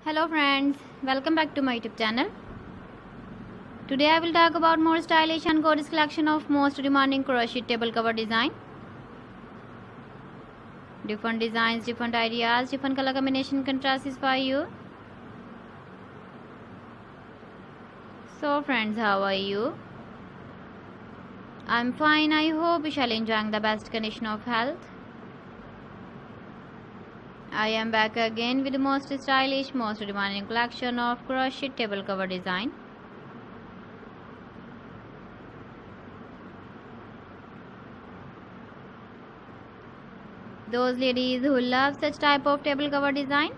Hello friends, welcome back to my YouTube channel. Today I will talk about more stylish and gorgeous collection of most demanding crochet table cover design. Different designs, different ideas, different color combination contrasts for you. So friends, how are you? I'm fine. I hope you shall enjoying the best condition of health. I am back again with the most stylish, most demanding collection of crochet table cover design. Those ladies who love such type of table cover design,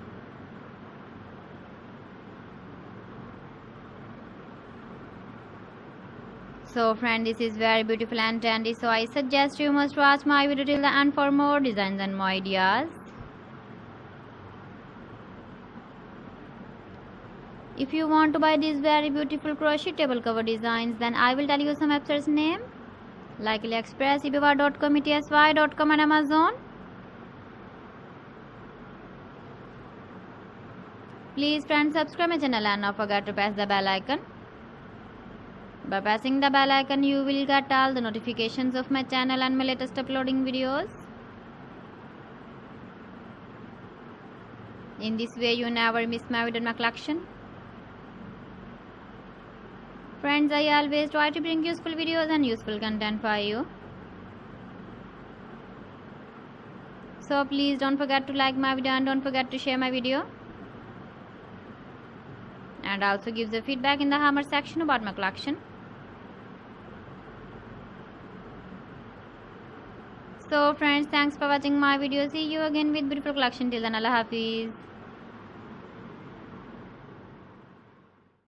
so friend, this is very beautiful and trendy, so I suggest you must watch my video till the end for more designs and more ideas. If you want to buy these very beautiful crochet table cover designs, then I will tell you some websites name like AliExpress, eBay.com, ETSY.com and Amazon. Please friends, subscribe my channel and not forget to press the bell icon. By pressing the bell icon, you will get all the notifications of my channel and my latest uploading videos. In this way, you never miss my video in my collection. Friends, I always try to bring useful videos and useful content for you. So please don't forget to like my video and don't forget to share my video. And also give the feedback in the comment section about my collection. So friends, thanks for watching my video. See you again with beautiful collection. Till then, Allah Hafiz.